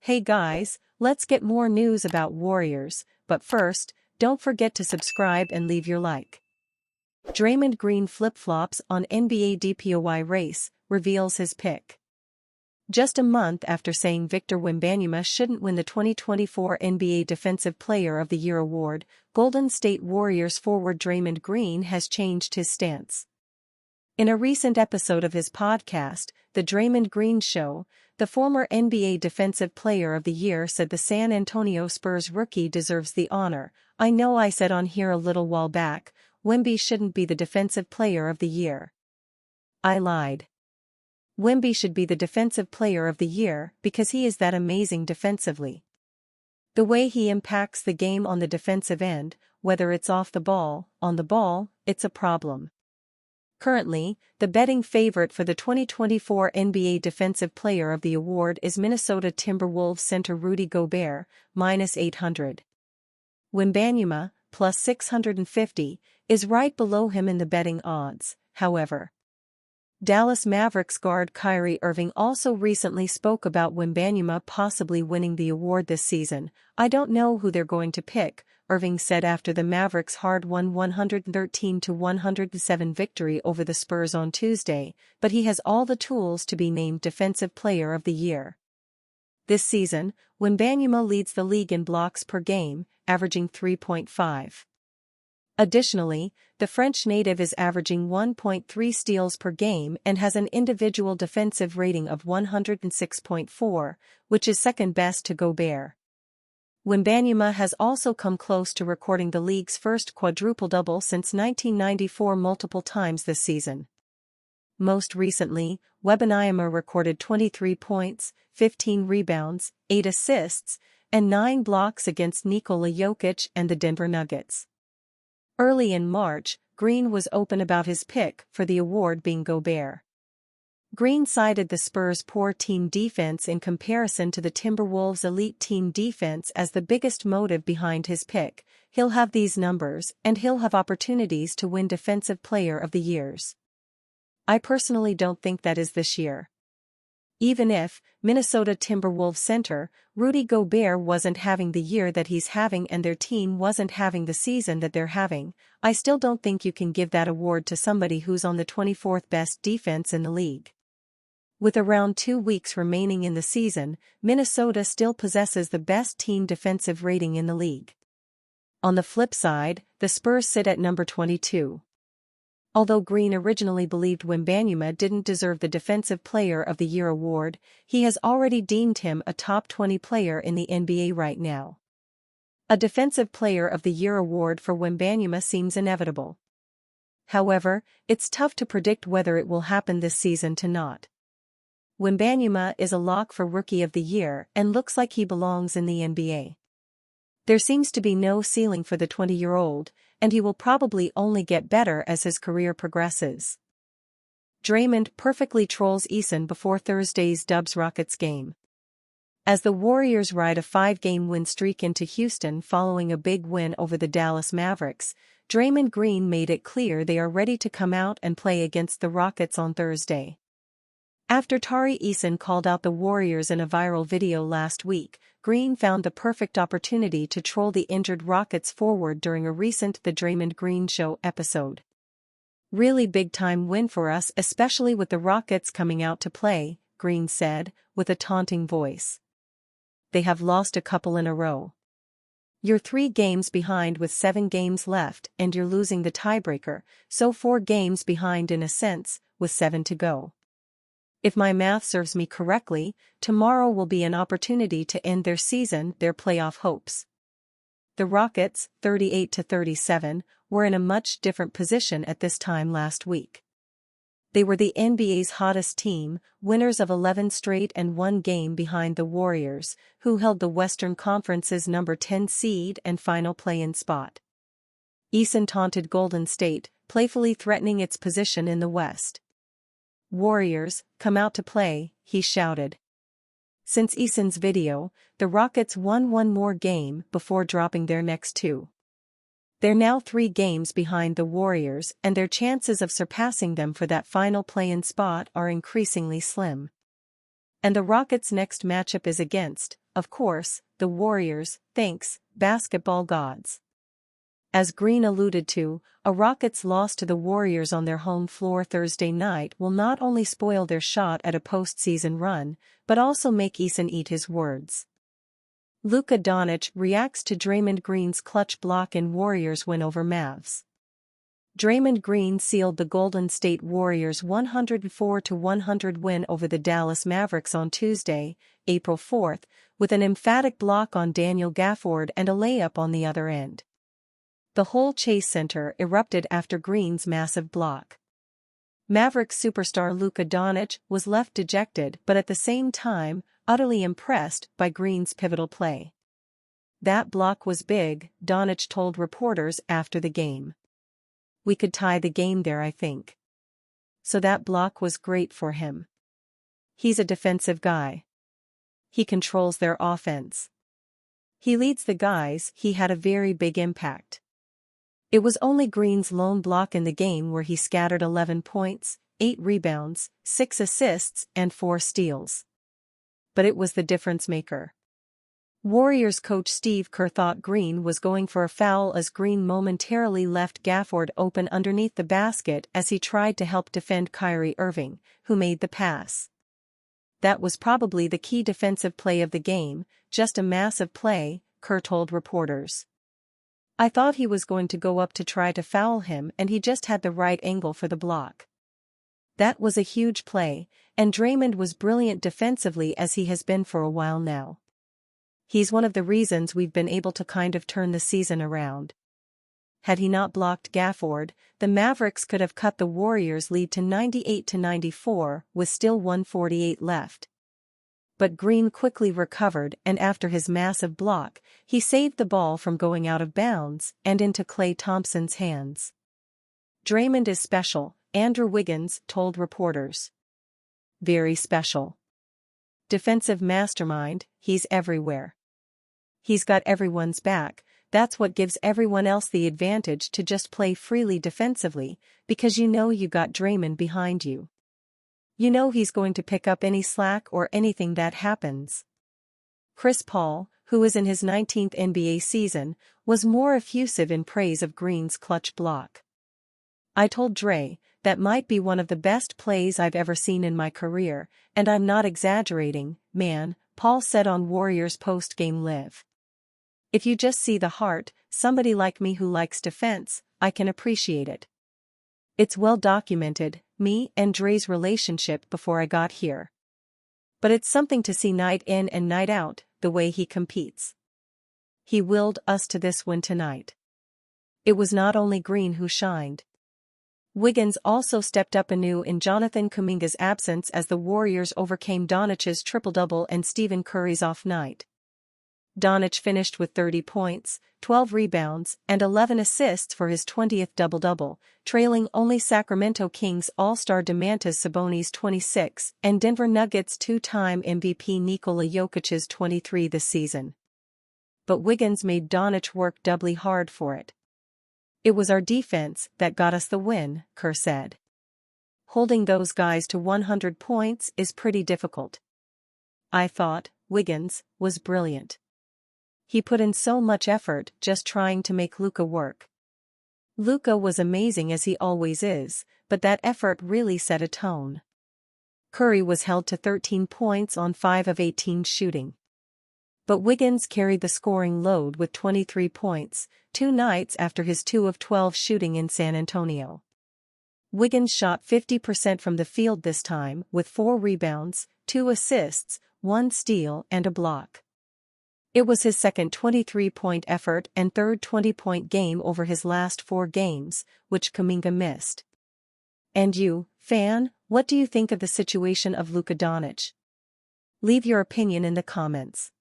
Hey guys, let's get more news about Warriors, but first, don't forget to subscribe and leave your like. Draymond Green flip-flops on NBA DPOY race, reveals his pick. Just a month after saying Victor Wembanyama shouldn't win the 2024 NBA Defensive Player of the Year award, Golden State Warriors forward Draymond Green has changed his stance. In a recent episode of his podcast, The Draymond Green Show, the former NBA Defensive Player of the Year said the San Antonio Spurs rookie deserves the honor. I know I said on here a little while back, Wemby shouldn't be the Defensive Player of the Year. I lied. Wemby should be the Defensive Player of the Year because he is that amazing defensively. The way he impacts the game on the defensive end, whether it's off the ball, on the ball, it's a problem. Currently, the betting favorite for the 2024 NBA Defensive Player of the Award is Minnesota Timberwolves center Rudy Gobert, -800. Wembanyama, +650, is right below him in the betting odds, however. Dallas Mavericks guard Kyrie Irving also recently spoke about Wembanyama possibly winning the award this season. I don't know who they're going to pick, Irving said after the Mavericks' hard-won 113-107 victory over the Spurs on Tuesday, but he has all the tools to be named Defensive Player of the Year. This season, Wembanyama leads the league in blocks per game, averaging 3.5. Additionally, the French native is averaging 1.3 steals per game and has an individual defensive rating of 106.4, which is second best to Gobert. Wembanyama has also come close to recording the league's first quadruple-double since 1994 multiple times this season. Most recently, Wembanyama recorded 23 points, 15 rebounds, 8 assists, and 9 blocks against Nikola Jokic and the Denver Nuggets. Early in March, Green was open about his pick for the award being Gobert. Green cited the Spurs' poor team defense in comparison to the Timberwolves' elite team defense as the biggest motive behind his pick. He'll have these numbers, and he'll have opportunities to win Defensive Player of the Years. I personally don't think that is this year. Even if Minnesota Timberwolves center Rudy Gobert wasn't having the year that he's having and their team wasn't having the season that they're having, I still don't think you can give that award to somebody who's on the 24th best defense in the league. With around 2 weeks remaining in the season, Minnesota still possesses the best team defensive rating in the league. On the flip side, the Spurs sit at number 22. Although Green originally believed Wembanyama didn't deserve the Defensive Player of the Year award, he has already deemed him a top 20 player in the NBA right now. A Defensive Player of the Year award for Wembanyama seems inevitable. However, it's tough to predict whether it will happen this season or not. Wembanyama is a lock for Rookie of the Year and looks like he belongs in the NBA. There seems to be no ceiling for the 20-year-old, and he will probably only get better as his career progresses. Draymond perfectly trolls Eason before Thursday's Dubs-Rockets game. As the Warriors ride a 5-game win streak into Houston following a big win over the Dallas Mavericks, Draymond Green made it clear they are ready to come out and play against the Rockets on Thursday. After Tari Eason called out the Warriors in a viral video last week, Green found the perfect opportunity to troll the injured Rockets forward during a recent The Draymond Green Show episode. Really big-time win for us, especially with the Rockets coming out to play, Green said, with a taunting voice. They have lost a couple in a row. You're 3 games behind with 7 games left and you're losing the tiebreaker, so 4 games behind in a sense, with 7 to go. If my math serves me correctly, tomorrow will be an opportunity to end their season, their playoff hopes. The Rockets, 38-37, were in a much different position at this time last week. They were the NBA's hottest team, winners of 11 straight and 1 game behind the Warriors, who held the Western Conference's number 10 seed and final play-in spot. Eason taunted Golden State, playfully threatening its position in the West. Warriors, come out to play, he shouted. Since Eason's video, the Rockets won 1 more game before dropping their next 2. They're now 3 games behind the Warriors and their chances of surpassing them for that final play-in spot are increasingly slim. And the Rockets' next matchup is against, of course, the Warriors, thanks, basketball gods. As Green alluded to, a Rockets loss to the Warriors on their home floor Thursday night will not only spoil their shot at a postseason run, but also make Eason eat his words. Luka Doncic reacts to Draymond Green's clutch block in Warriors win over Mavs. Draymond Green sealed the Golden State Warriors' 104-100 win over the Dallas Mavericks on Tuesday, April 4, with an emphatic block on Daniel Gafford and a layup on the other end. The whole Chase Center erupted after Green's massive block. Mavericks superstar Luka Doncic was left dejected but at the same time, utterly impressed by Green's pivotal play. "That block was big," Doncic told reporters after the game. "We could tie the game there, I think. So that block was great for him. He's a defensive guy. He controls their offense. He leads the guys." He had a very big impact. It was only Green's lone block in the game where he scattered 11 points, 8 rebounds, 6 assists and 4 steals. But it was the difference maker. Warriors coach Steve Kerr thought Green was going for a foul as Green momentarily left Gafford open underneath the basket as he tried to help defend Kyrie Irving, who made the pass. "That was probably the key defensive play of the game, just a massive play," Kerr told reporters. "I thought he was going to go up to try to foul him and he just had the right angle for the block. That was a huge play, and Draymond was brilliant defensively as he has been for a while now. He's one of the reasons we've been able to kind of turn the season around. Had he not blocked Gafford, the Mavericks could have cut the Warriors' lead to 98-94 with still 1:48 left. But Green quickly recovered and after his massive block, he saved the ball from going out of bounds and into Klay Thompson's hands. Draymond is special," Andrew Wiggins told reporters. "Very special. Defensive mastermind, he's everywhere. He's got everyone's back. That's what gives everyone else the advantage to just play freely defensively, because you know you got Draymond behind you. You know he's going to pick up any slack or anything that happens." Chris Paul, who is in his 19th NBA season, was more effusive in praise of Green's clutch block. "I told Dre, that might be one of the best plays I've ever seen in my career, and I'm not exaggerating, man," Paul said on Warriors post-game live. "If you just see the heart, somebody like me who likes defense, I can appreciate it. It's well documented, me and Dre's relationship before I got here. But it's something to see night in and night out, the way he competes. He willed us to this win tonight." It was not only Green who shined. Wiggins also stepped up anew in Jonathan Kuminga's absence as the Warriors overcame Doncic's triple-double and Stephen Curry's off night. Doncic finished with 30 points, 12 rebounds, and 11 assists for his 20th double-double, trailing only Sacramento Kings All-Star Domantas Sabonis' 26 and Denver Nuggets two-time MVP Nikola Jokic's 23 this season. But Wiggins made Doncic work doubly hard for it. "It was our defense that got us the win," Kerr said. "Holding those guys to 100 points is pretty difficult. I thought Wiggins was brilliant. He put in so much effort just trying to make Luka work. Luka was amazing as he always is, but that effort really set a tone." Curry was held to 13 points on 5 of 18 shooting. But Wiggins carried the scoring load with 23 points, 2 nights after his 2 of 12 shooting in San Antonio. Wiggins shot 50% from the field this time with 4 rebounds, 2 assists, 1 steal and a block. It was his second 23-point effort and third 20-point game over his last 4 games, which Kuminga missed. And you, fan, what do you think of the situation of Luka Doncic? Leave your opinion in the comments.